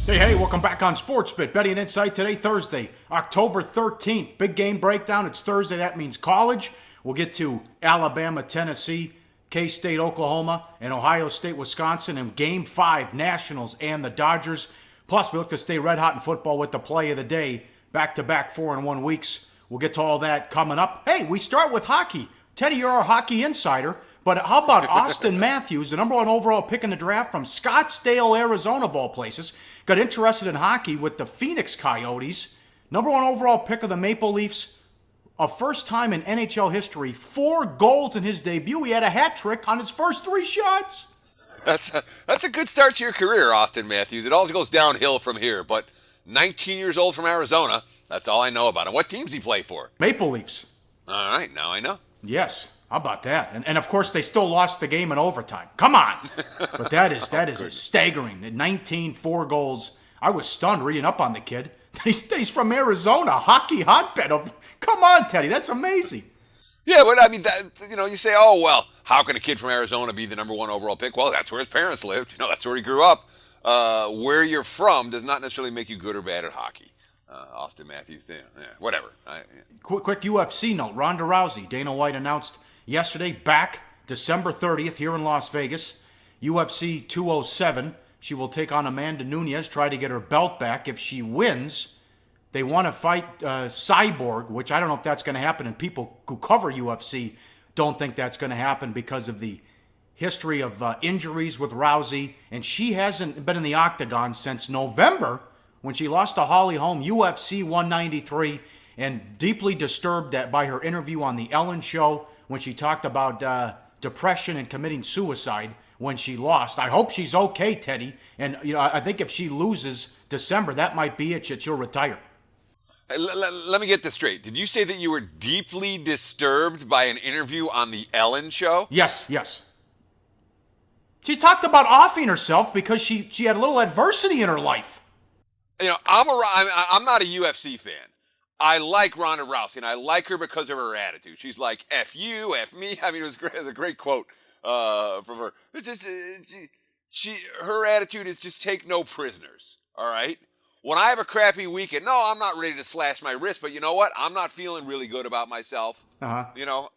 Hey, welcome back on SportsBit. Betting Insight today, Thursday, October 13th. Big game breakdown. It's Thursday. That means college. We'll get to Alabama, Tennessee, K-State, Oklahoma, and Ohio State, Wisconsin, and Game 5, Nationals and the Dodgers. Plus, we look to stay red hot in football with the play of the day, back-to-back 4-in-1 weeks. We'll get to all that coming up. Hey, we start with hockey. Teddy, you're our hockey insider. But how about Austin Matthews, the number one overall pick in the draft from Scottsdale, Arizona, of all places, got interested in hockey with the Phoenix Coyotes. Number one overall pick of the Maple Leafs, a first time in NHL history, 4 goals in his debut. He had a hat trick on his first 3 shots. That's a good start to your career, Austin Matthews. It all goes downhill from here. But 19 years old from Arizona, that's all I know about him. What teams he play for? Maple Leafs. All right, now I know. Yes. How about that? And of course, they still lost the game in overtime. Come on. But that is staggering. 19, 4 goals. I was stunned reading up on the kid. He's from Arizona, hockey hotbed of. Come on, Teddy. That's amazing. Yeah, but I mean, you say, oh, well, how can a kid from Arizona be the number one overall pick? Well, that's where his parents lived. That's where he grew up. Where you're from does not necessarily make you good or bad at hockey. Austin Matthews, whatever. Quick UFC note. Ronda Rousey, Dana White announced yesterday, back December 30th here in Las Vegas, UFC 207. She will take on Amanda Nunes, try to get her belt back. If she wins, they want to fight Cyborg, which I don't know if that's going to happen, and people who cover UFC don't think that's going to happen because of the history of injuries with Rousey, and she hasn't been in the octagon since November when she lost to Holly Holm, UFC 193, and deeply disturbed by her interview on the Ellen Show when she talked about depression and committing suicide when she lost. I hope she's okay, Teddy. And I think if she loses December, that might be it. She'll retire. Hey, let me get this straight. Did you say that you were deeply disturbed by an interview on the Ellen Show? Yes. She talked about offing herself because she had a little adversity in her life. I'm not a UFC fan. I like Ronda Rousey, and I like her because of her attitude. She's like, F you, F me. I mean, it was a great quote from her. Her attitude is just take no prisoners, all right? When I have a crappy weekend, no, I'm not ready to slash my wrist, but you know what? I'm not feeling really good about myself. Uh-huh.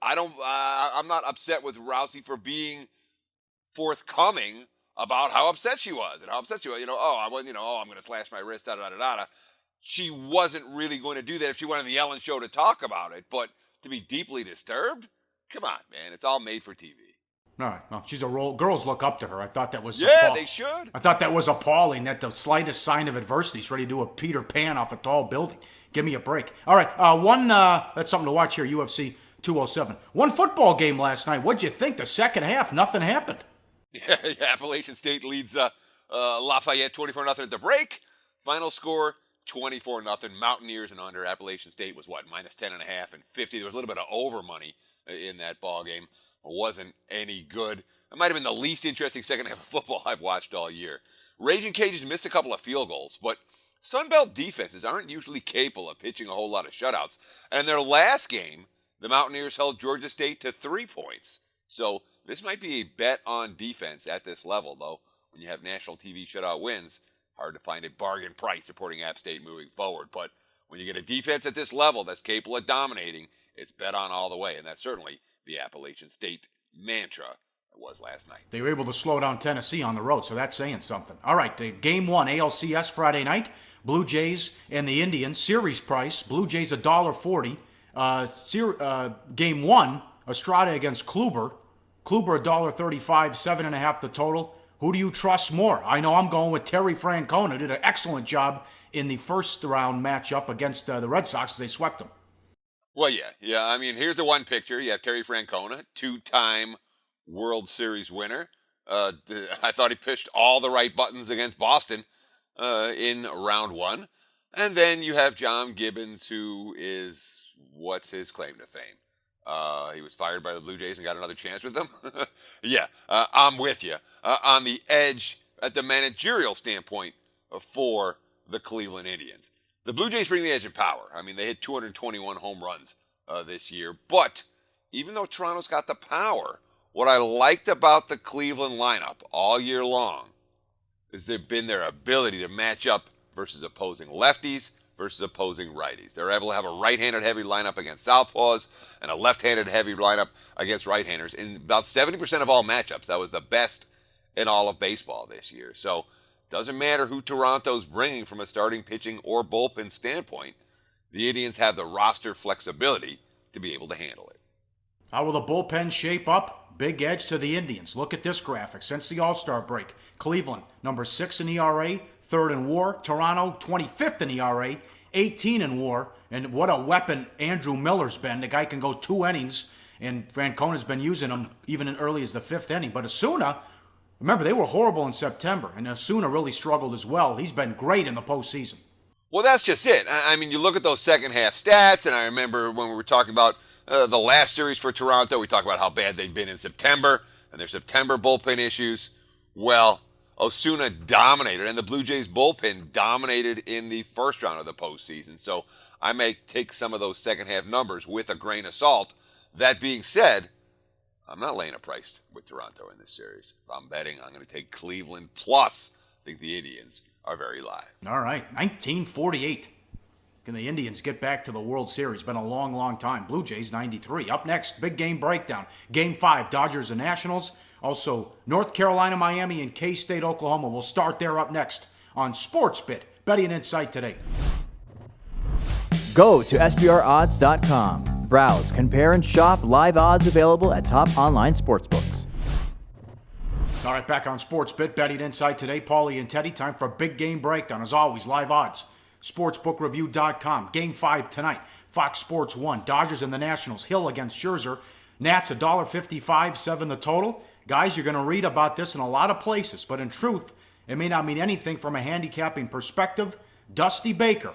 I'm not upset with Rousey for being forthcoming about how upset she was. I'm going to slash my wrist, da-da-da-da-da. She wasn't really going to do that if she went on the Ellen Show to talk about it, but to be deeply disturbed? Come on, man. It's all made for TV. All right. Well, she's a role. Girls look up to her. I thought that was they should. I thought that was appalling that the slightest sign of adversity is ready to do a Peter Pan off a tall building. Give me a break. All right. That's something to watch here, UFC 207. One football game last night. What'd you think? The second half, nothing happened. Yeah, Appalachian State leads Lafayette 24-0 at the break. Final score, 24-0. Mountaineers and under. Appalachian State was minus 10.5 and 50. There was a little bit of over money in that ball game. It wasn't any good. It might have been the least interesting second half of football I've watched all year. Raging Cajuns missed a couple of field goals, but Sunbelt defenses aren't usually capable of pitching a whole lot of shutouts. And in their last game, the Mountaineers held Georgia State to 3 points. So this might be a bet on defense at this level, though. When you have national TV shutout wins, hard to find a bargain price supporting App State moving forward. But when you get a defense at this level that's capable of dominating, it's bet on all the way. And that's certainly the Appalachian State mantra it was last night. They were able to slow down Tennessee on the road, so that's saying something. All right, the Game 1, ALCS Friday night. Blue Jays and the Indians. Series price, Blue Jays $1.40. Game 1, Estrada against Kluber. Kluber $1.35, 7.5 the total. Who do you trust more? I know I'm going with Terry Francona. Did an excellent job in the first round matchup against the Red Sox as they swept them. Well, yeah. I mean, here's the one picture. You have Terry Francona, 2-time World Series winner. I thought he pushed all the right buttons against Boston in round 1. And then you have John Gibbons, who is, what's his claim to fame? He was fired by the Blue Jays and got another chance with them. Yeah, I'm with you. On the edge at the managerial standpoint for the Cleveland Indians. The Blue Jays bring the edge in power. I mean, they hit 221 home runs this year. But even though Toronto's got the power, what I liked about the Cleveland lineup all year long, has been their ability to match up versus opposing lefties versus opposing righties. They're able to have a right-handed heavy lineup against southpaws and a left-handed heavy lineup against right-handers. In about 70% of all matchups, that was the best in all of baseball this year. So doesn't matter who Toronto's bringing from a starting pitching or bullpen standpoint, the Indians have the roster flexibility to be able to handle it. How will the bullpen shape up? Big edge to the Indians. Look at this graphic. Since the All-Star break, Cleveland, number 6 in ERA, 3rd in WAR. Toronto, 25th in ERA, 18 in WAR. And what a weapon Andrew Miller's been. The guy can go 2 innings, and Francona's been using him even as early as the 5th inning. But Osuna, remember, they were horrible in September, and Osuna really struggled as well. He's been great in the postseason. Well, that's just it. I mean, you look at those second half stats, and I remember when we were talking about the last series for Toronto, we talked about how bad they'd been in September and their September bullpen issues. Well, Osuna dominated, and the Blue Jays bullpen dominated in the first round of the postseason. So I may take some of those second half numbers with a grain of salt. That being said, I'm not laying a price with Toronto in this series. If I'm betting, I'm going to take Cleveland plus. I think the Indians are very live. All right, 1948. Can the Indians get back to the World Series? Been a long, long time. Blue Jays, 93. Up next, big game breakdown. Game 5, Dodgers and Nationals. Also, North Carolina, Miami, and K-State, Oklahoma. We'll start there up next on SportsBit. Betting Insight today. Go to SBRodds.com. Browse, compare, and shop live odds available at top online sportsbooks. All right, back on SportsBit, Betting Insight today. Paulie and Teddy, time for a big game breakdown. As always, live odds. Sportsbookreview.com. Game 5 tonight. Fox Sports 1. Dodgers and the Nationals. Hill against Scherzer. Nats $1.55, 7 the total. Guys, you're going to read about this in a lot of places, but in truth, it may not mean anything from a handicapping perspective. Dusty Baker,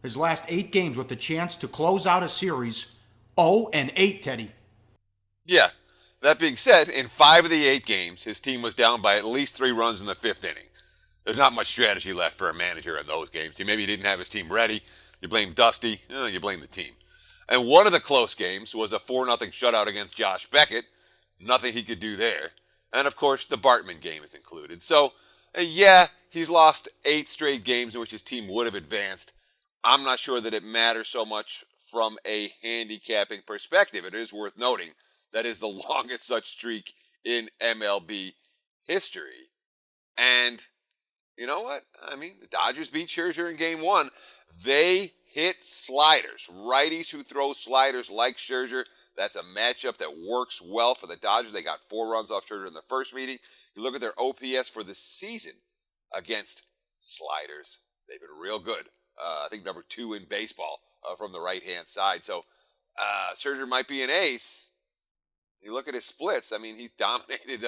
his last 8 games with the chance to close out a series 0-8, Teddy. Yeah. That being said, in 5 of the 8 games, his team was down by at least 3 runs in the 5th inning. There's not much strategy left for a manager in those games. Maybe he didn't have his team ready. You blame Dusty. You blame the team. And one of the close games was a 4-0 shutout against Josh Beckett. Nothing he could do there. And, of course, the Bartman game is included. So, yeah, he's lost 8 straight games in which his team would have advanced. I'm not sure that it matters so much from a handicapping perspective. It is worth noting that is the longest such streak in MLB history. And you know what? I mean, the Dodgers beat Scherzer in Game 1. They hit sliders. Righties who throw sliders like Scherzer. That's a matchup that works well for the Dodgers. They got 4 runs off Scherzer in the first meeting. You look at their OPS for the season against sliders. They've been real good. I think number 2 in baseball from the right-hand side. So Scherzer might be an ace. You look at his splits. I mean, he's dominated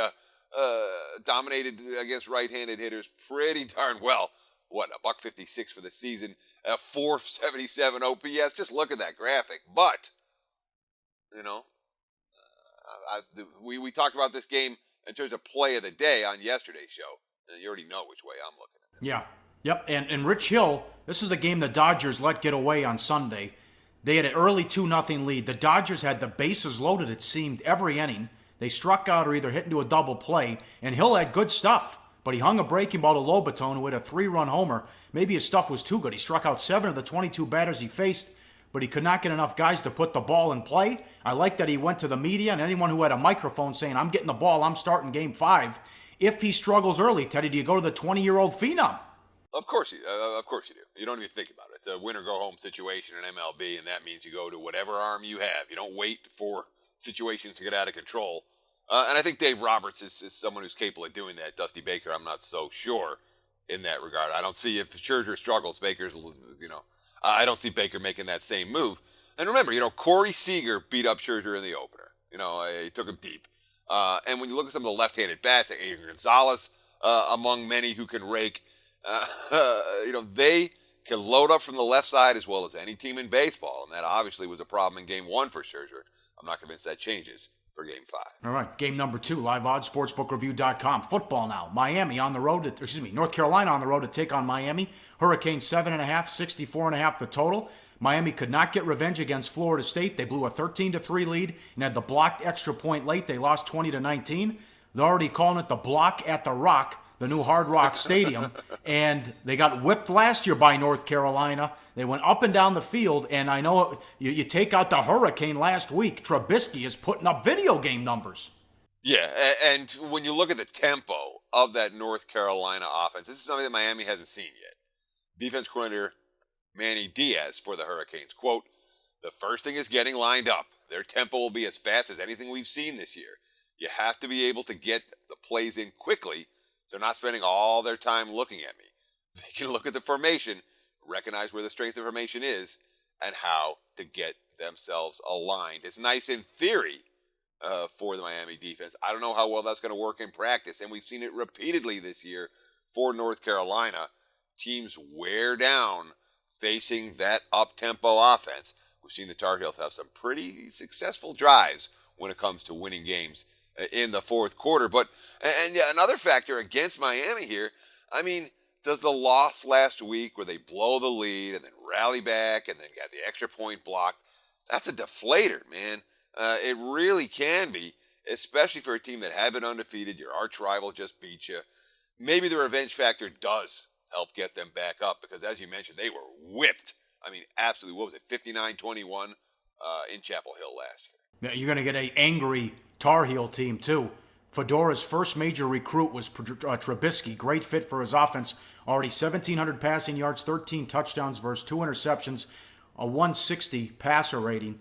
against right-handed hitters pretty darn well. What, $156 for the season, a .477 OPS. Just look at that graphic. But you know, we talked about this game in terms of play of the day on yesterday's show, and you already know which way I'm looking at it. Yeah, yep. And Rich Hill, this is a game the Dodgers let get away on Sunday. They had an early 2-0 lead. The Dodgers had the bases loaded, it seemed, every inning. They struck out or either hit into a double play, and Hill had good stuff, but he hung a breaking ball to Lobaton, who hit a 3-run homer. Maybe his stuff was too good. He struck out 7 of the 22 batters he faced, but he could not get enough guys to put the ball in play. I like that he went to the media and anyone who had a microphone saying, I'm getting the ball, I'm starting Game 5. If he struggles early, Teddy, do you go to the 20-year-old phenom? Of course you do. You don't even think about it. It's a win-or-go-home situation in MLB, and that means you go to whatever arm you have. You don't wait for situations to get out of control. And I think Dave Roberts is someone who's capable of doing that. Dusty Baker, I'm not so sure in that regard. I don't see if Scherzer struggles, I don't see Baker making that same move. And remember, Corey Seager beat up Scherzer in the opener. He took him deep. And when you look at some of the left-handed bats, like Adrian Gonzalez, among many who can rake, they can load up from the left side as well as any team in baseball. And that obviously was a problem in Game 1 for Scherzer. I'm not convinced that changes for Game 5. All right, game number 2, live odds, sportsbookreview.com. Football now. North Carolina on the road to take on Miami. Hurricanes 7.5, 64.5 the total. Miami could not get revenge against Florida State. They blew a 13-3 lead and had the blocked extra point late. They lost 20-19. They're already calling it the block at the Rock. the new Hard Rock Stadium, and they got whipped last year by North Carolina. They went up and down the field, and I know you take out the Hurricane last week, Trubisky is putting up video game numbers. Yeah, and when you look at the tempo of that North Carolina offense, this is something that Miami hasn't seen yet. Defense coordinator Manny Diaz for the Hurricanes, quote, "The first thing is getting lined up. Their tempo will be as fast as anything we've seen this year. You have to be able to get the plays in quickly, so they're not spending all their time looking at me. They can look at the formation, recognize where the strength of formation is, and how to get themselves aligned." It's nice in theory for the Miami defense. I don't know how well that's going to work in practice, and we've seen it repeatedly this year for North Carolina. Teams wear down facing that up-tempo offense. We've seen the Tar Heels have some pretty successful drives when it comes to winning games in the fourth quarter. But, and yeah, another factor against Miami here, I mean, does the loss last week where they blow the lead and then rally back and then get the extra point blocked, that's a deflator, man. It really can be, especially for a team that had been undefeated. Your arch rival just beat you. Maybe the revenge factor does help get them back up because, as you mentioned, they were whipped. I mean, absolutely, what was it, 59-21 in Chapel Hill last year. You're going to get an angry Tar Heel team, too. Fedora's first major recruit was Trubisky. Great fit for his offense. Already 1,700 passing yards, 13 touchdowns versus 2 interceptions, a 160 passer rating.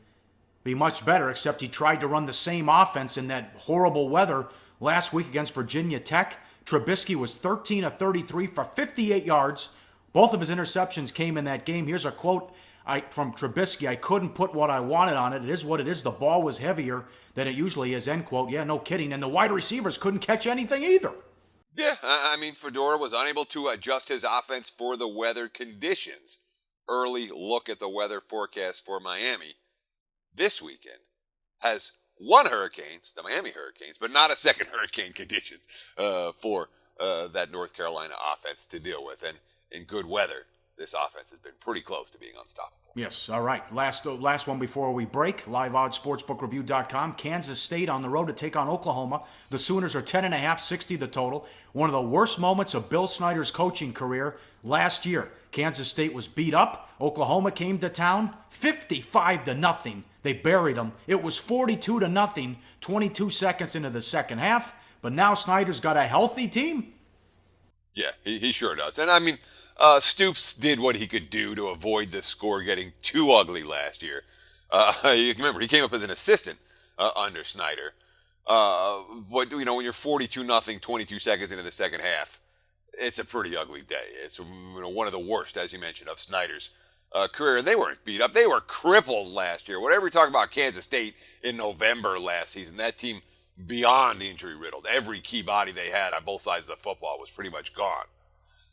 Be much better, except he tried to run the same offense in that horrible weather last week against Virginia Tech. Trubisky was 13 of 33 for 58 yards. Both of his interceptions came in that game. Here's a quote from Trubisky. "I couldn't put what I wanted on it. It is what it is. The ball was heavier than it usually is," end quote. Yeah, no kidding. And the wide receivers couldn't catch anything either. Yeah, I mean, Fedora was unable to adjust his offense for the weather conditions. Early look at the weather forecast for Miami this weekend has one Hurricanes, the Miami Hurricanes, but not a second hurricane conditions for that North Carolina offense to deal with. And in good weather, this offense has been pretty close to being unstoppable. Yes, all right. Last one before we break. LiveOddsSportsBookReview.com. Kansas State on the road to take on Oklahoma. The Sooners are 10.5, 60 the total. One of the worst moments of Bill Snyder's coaching career last year. Kansas State was beat up. Oklahoma came to town 55-0. They buried them. It was 42-0, 22 seconds into the second half. But now Snyder's got a healthy team. Yeah, he sure does. And I mean, Stoops did what he could do to avoid the score getting too ugly last year. You can remember, he came up as an assistant under Snyder. But, you know, when you're 42-0, 22 seconds into the second half, it's a pretty ugly day. It's one of the worst, as you mentioned, of Snyder's career. And they weren't beat up. They were crippled last year. Whatever you talk about Kansas State in November last season, that team beyond injury-riddled. Every key body they had on both sides of the football was pretty much gone.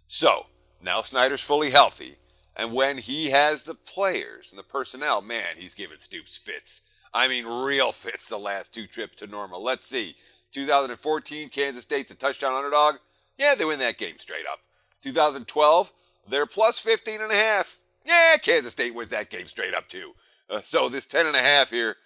So, now Snyder's fully healthy. And when he has the players and the personnel, man, he's giving Stoops fits. I mean, real fits the last two trips to Normal. Let's see. 2014, Kansas State's a touchdown underdog. Yeah, they win that game straight up. 2012, they're plus 15.5. Yeah, Kansas State wins that game straight up too. So this 10.5 here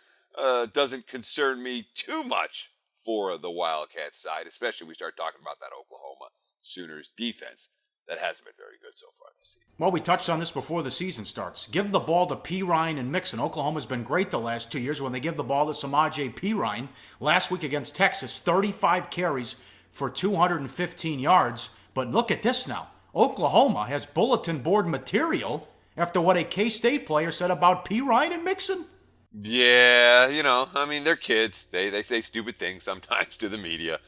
doesn't concern me too much for the Wildcats side, especially when we start talking about that Oklahoma Sooners defense that hasn't been very good so far this season. Well, we touched on this before the season starts. Give the ball to P. Ryan and Mixon. Oklahoma's been great the last 2 years when they give the ball to Samaje P. Ryan. Last week against Texas, 35 carries for 215 yards. But look at this now. Oklahoma has bulletin board material after what a K-State player said about P. Ryan and Mixon. Yeah, you know, I mean, they're kids. They say stupid things sometimes to the media.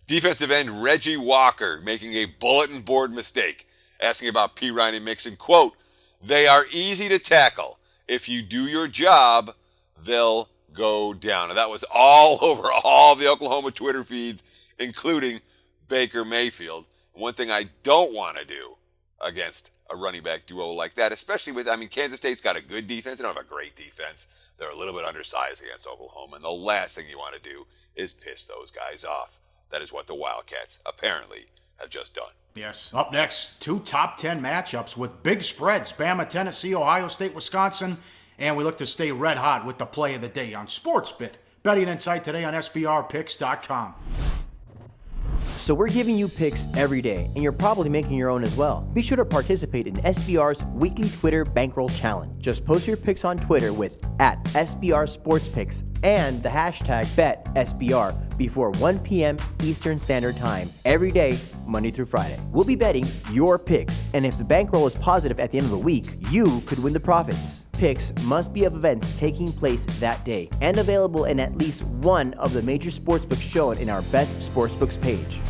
Defensive end Reggie Walker making a bulletin board mistake, asking about P. Ryan and Mixon. Quote, "They are easy to tackle. If you do your job, they'll go down." And that was all over all the Oklahoma Twitter feeds, including Baker Mayfield. One thing I don't want to do against a running back duo like that, especially with, I mean, Kansas State's got a good defense. They don't have a great defense. They're a little bit undersized against Oklahoma. And the last thing you want to do is piss those guys off. That is what the Wildcats apparently have just done. Yes. Up next, 2 top 10 matchups with big spreads. Bama, Tennessee, Ohio State, Wisconsin. And we look to stay red hot with the play of the day on SportsBit. Betting Insight today on SBRPicks.com. So we're giving you picks every day, and you're probably making your own as well. Be sure to participate in SBR's weekly Twitter Bankroll Challenge. Just post your picks on Twitter with @SBRSportsPicks and the hashtag BetSBR before 1 p.m. Eastern Standard Time every day, Monday through Friday. We'll be betting your picks, and if the bankroll is positive at the end of the week, you could win the profits. Picks must be of events taking place that day and available in at least one of the major sportsbooks shown in our Best Sportsbooks page.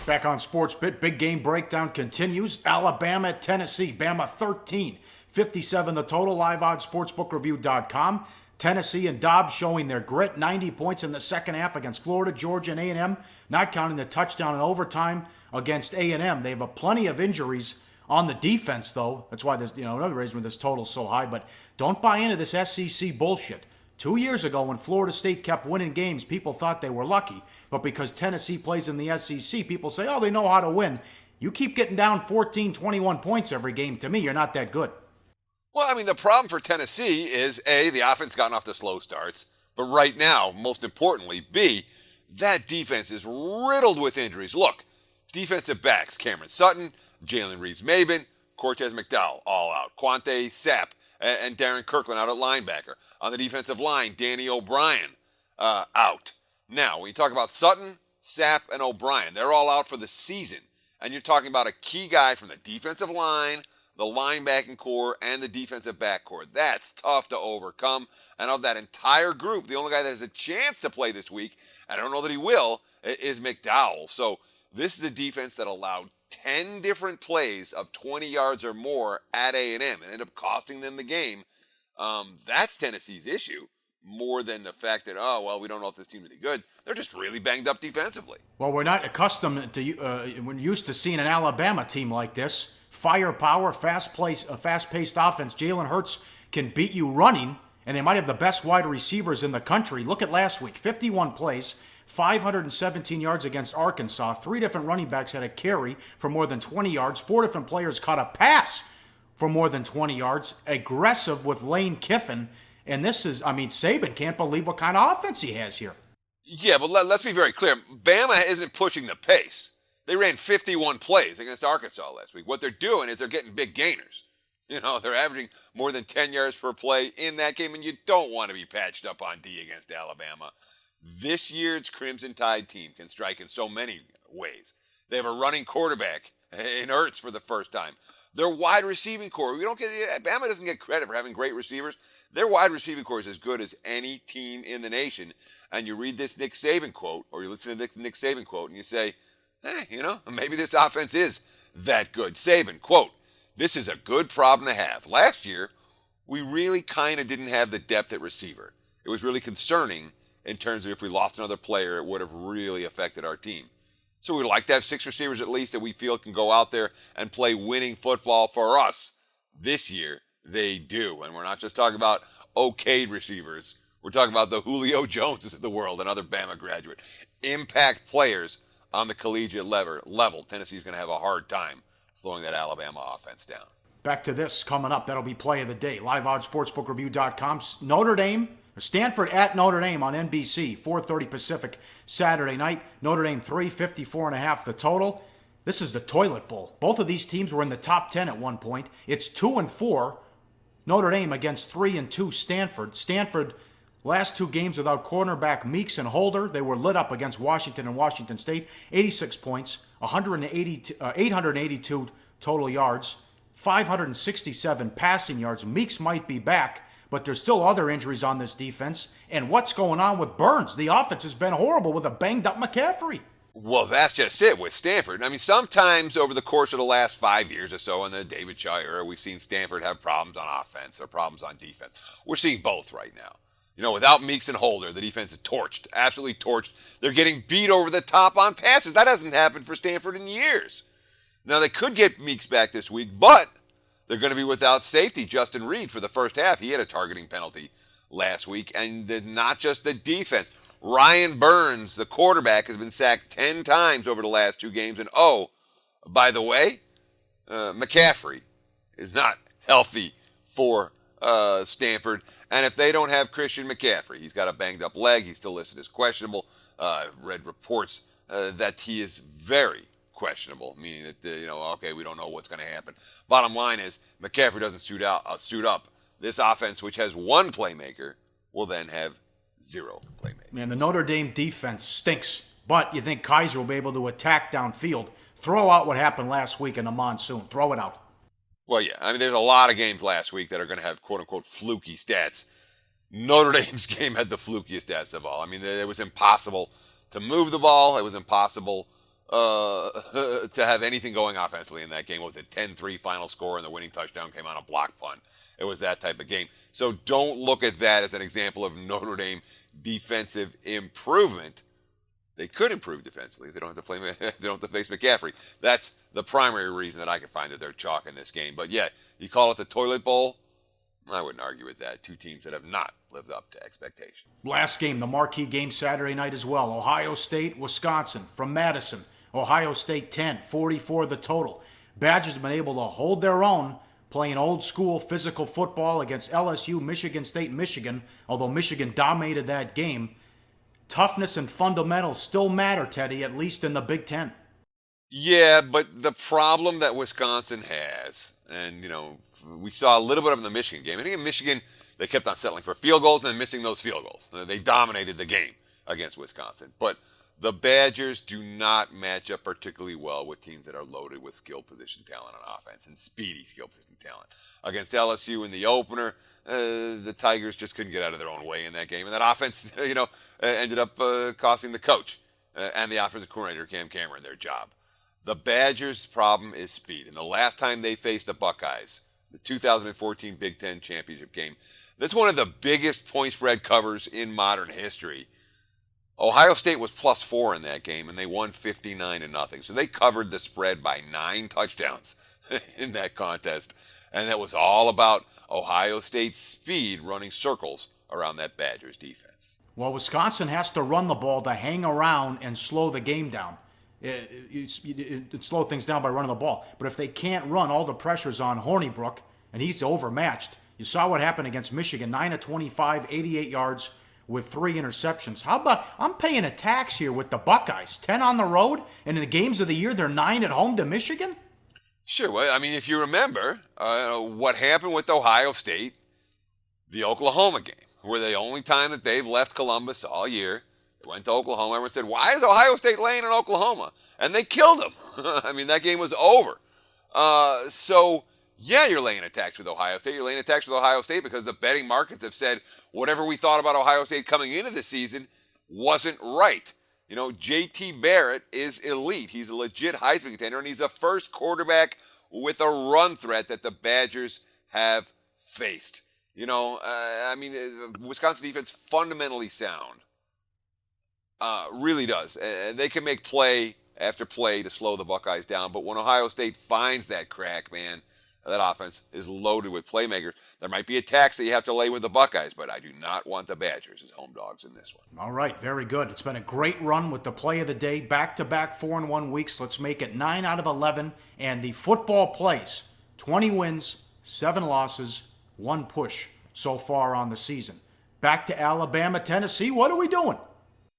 Back on SportsBit, big game breakdown continues. Alabama at Tennessee. Bama 13, 57 the total. LiveOddsSportsBookReview.com. Tennessee and Dobbs showing their grit. 90 points in the second half against Florida, Georgia, and A&M. Not counting the touchdown in overtime against A&M. They have plenty of injuries on the defense, though. That's why there's, another reason this total's so high. But don't buy into this SEC bullshit. 2 years ago, when Florida State kept winning games, people thought they were lucky. But because Tennessee plays in the SEC, people say, oh, they know how to win. You keep getting down 14, 21 points every game. To me, you're not that good. Well, I mean, the problem for Tennessee is, A, the offense gotten off to slow starts. But right now, most importantly, B, that defense is riddled with injuries. Look, defensive backs, Cameron Sutton, Jalen Reeves-Maben, Cortez McDowell, all out. Quante Sapp and Darren Kirkland out at linebacker. On the defensive line, Danny O'Brien out. Now, when you talk about Sutton, Sapp, and O'Brien, they're all out for the season. And you're talking about a key guy from the defensive line, the linebacking core, and the defensive back core. That's tough to overcome. And of that entire group, the only guy that has a chance to play this week, and I don't know that he will, is McDowell. So this is a defense that allowed 10 different plays of 20 yards or more at A&M and ended up costing them the game. That's Tennessee's issue, more than the fact that, we don't know if this team's any good. They're just really banged up defensively. Well, we're not accustomed to, we're used to seeing an Alabama team like this. Firepower, fast-paced offense. Jalen Hurts can beat you running, and they might have the best wide receivers in the country. Look at last week, 51 plays, 517 yards against Arkansas. 3 different running backs had a carry for more than 20 yards. 4 different players caught a pass for more than 20 yards. Aggressive with Lane Kiffin. And this is, Saban can't believe what kind of offense he has here. Yeah, but let's be very clear. Bama isn't pushing the pace. They ran 51 plays against Arkansas last week. What they're doing is they're getting big gainers. They're averaging more than 10 yards per play in that game, and you don't want to be patched up on D against Alabama. This year's Crimson Tide team can strike in so many ways. They have a running quarterback in Ertz for the first time. Their wide receiving core, Bama doesn't get credit for having great receivers. Their wide receiving core is as good as any team in the nation. And you read this Nick Saban quote, or you listen to this Nick Saban quote, and you say, maybe this offense is that good. Saban, quote, "This is a good problem to have. Last year, we really kind of didn't have the depth at receiver. It was really concerning in terms of if we lost another player, it would have really affected our team. So we'd like to have 6 receivers at least that we feel can go out there and play winning football for us. This year, they do. And we're not just talking about okayed receivers. We're talking about the Julio Joneses of the world, another Bama graduate. Impact players on the collegiate level. Tennessee's going to have a hard time slowing that Alabama offense down. Back to this coming up. That'll be play of the day. LiveOddsSportsBookReview.com. Notre Dame, Stanford at Notre Dame on NBC, 4:30 Pacific, Saturday night. Notre Dame 354.5 the total. This is the toilet bowl. Both of these teams were in the top 10 at one point. It's 2-4 Notre Dame against 3-2 Stanford. Stanford, last 2 games without cornerback Meeks and Holder. They were lit up against Washington and Washington State. 86 points, 882 total yards, 567 passing yards. Meeks might be back, but there's still other injuries on this defense. And what's going on with Burns? The offense has been horrible with a banged-up McCaffrey. Well, that's just it with Stanford. Sometimes over the course of the last 5 years or so in the David Shaw era, we've seen Stanford have problems on offense or problems on defense. We're seeing both right now. Without Meeks and Holder, the defense is torched, absolutely torched. They're getting beat over the top on passes. That hasn't happened for Stanford in years. Now, they could get Meeks back this week, but they're going to be without safety Justin Reed for the first half. He had a targeting penalty last week, and not just the defense. Ryan Burns, the quarterback, has been sacked 10 times over the last 2 games. And by the way, McCaffrey is not healthy for Stanford. And if they don't have Christian McCaffrey, he's got a banged up leg. He's still listed as questionable. I've read reports that he is very questionable, meaning that, okay, we don't know what's going to happen. Bottom line is, McCaffrey doesn't suit up. This offense, which has one playmaker, will then have zero playmaker. Man, the Notre Dame defense stinks, but you think Kaiser will be able to attack downfield. Throw out what happened last week in the monsoon. Throw it out. Well, yeah, I mean, there's a lot of games last week that are going to have quote-unquote fluky stats. Notre Dame's game had the flukiest stats of all. I mean, it was impossible to move the ball. It was impossible to have anything going offensively in that game. What was it, 10-3 final score, and the winning touchdown came on a block punt. It was that type of game. So don't look at that as an example of Notre Dame defensive improvement. They could improve defensively if they don't have to face McCaffrey. That's the primary reason that I can find that they're chalk in this game. But yeah, you call it the toilet bowl? I wouldn't argue with that. Two teams that have not lived up to expectations. Last game, the marquee game Saturday night as well. Ohio State, Wisconsin from Madison. Ohio State 10, 44 the total. Badgers have been able to hold their own, playing old school physical football against LSU, Michigan State, Michigan. Although Michigan dominated that game, toughness and fundamentals still matter, Teddy, at least in the Big Ten. Yeah, but the problem that Wisconsin has, and, we saw a little bit of in the Michigan game. I think in Michigan, they kept on settling for field goals and then missing those field goals. They dominated the game against Wisconsin. But the Badgers do not match up particularly well with teams that are loaded with skill position talent on offense and speedy skill position talent. Against LSU in the opener, the Tigers just couldn't get out of their own way in that game. And that offense, ended up costing the coach and the offensive coordinator, Cam Cameron, their job. The Badgers' problem is speed. And the last time they faced the Buckeyes, the 2014 Big Ten championship game, that's one of the biggest point spread covers in modern history. Ohio State was +4 in that game, and they won 59-0. So they covered the spread by 9 touchdowns in that contest. And that was all about Ohio State's speed running circles around that Badgers defense. Well, Wisconsin has to run the ball to hang around and slow the game down. It slow things down by running the ball. But if they can't run, all the pressure's on Hornibrook, and he's overmatched. You saw what happened against Michigan, 9 of 25, 88 yards with 3 interceptions. How about, I'm paying a tax here with the Buckeyes, 10 on the road, and in the games of the year, they're 9 at home to Michigan? Sure. Well, I mean, if you remember what happened with Ohio State, the Oklahoma game, where the only time that they've left Columbus all year, they went to Oklahoma. Everyone said, why is Ohio State laying in Oklahoma? And they killed them. I mean, that game was over. So, yeah, you're laying a tax with Ohio State. You're laying a tax with Ohio State because the betting markets have said whatever we thought about Ohio State coming into the season wasn't right. J.T. Barrett is elite. He's a legit Heisman contender, and he's the first quarterback with a run threat that the Badgers have faced. Wisconsin defense fundamentally sound. Really does. They can make play after play to slow the Buckeyes down, but when Ohio State finds that crack, man, that offense is loaded with playmakers. There might be a tax that you have to lay with the Buckeyes, but I do not want the Badgers as home dogs in this one. All right, very good. It's been a great run with the play of the day. Back-to-back 4-1 weeks. Let's make it 9 out of 11. And the football plays, 20 wins, 7 losses, 1 push so far on the season. Back to Alabama, Tennessee. What are we doing?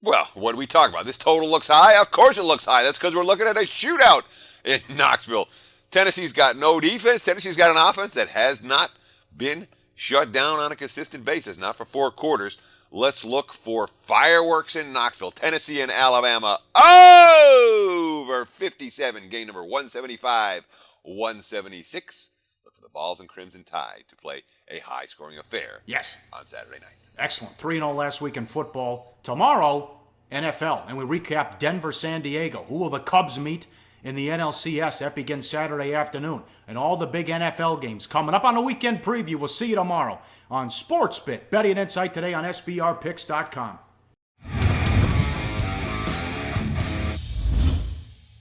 Well, what are we talking about? This total looks high? Of course it looks high. That's because we're looking at a shootout in Knoxville. Tennessee's got no defense. Tennessee's got an offense that has not been shut down on a consistent basis, not for 4 quarters. Let's look for fireworks in Knoxville. Tennessee and Alabama over 57, game number 175, 176. Look for the Vols and Crimson Tide to play a high-scoring affair on Saturday night. Excellent. 3-0 last week in football. Tomorrow, NFL. And we recap Denver-San Diego. Who will the Cubs meet in the NLCS? That begins Saturday afternoon. And all the big NFL games coming up on the weekend preview. We'll see you tomorrow on SportsBit. Betting Insight today on SBRPicks.com.